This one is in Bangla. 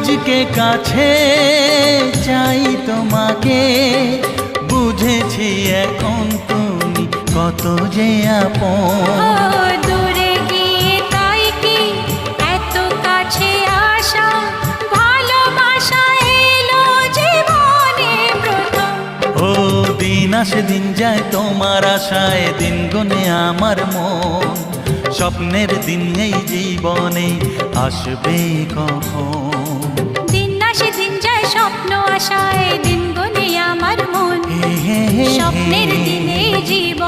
আজকে কাছে চাই তোমাকে, বুঝেছি এখন তুমি কত যে আপন। ও দূরে গিয়ে তাই কি এত কাছে আসা, ভালোবাসা এলো জীবনে প্রথম। ও দিন আসে দিন যায় তোমার আশায়, দিন গুনে আমার মন। স্বপ্নের দিন এই জীবনে আসবে কখন? দিন আসে দিন যায় স্বপ্ন আশায়, দিন গুনে আমার মন। হে হে হে স্বপ্নের হে। দিনে জীবন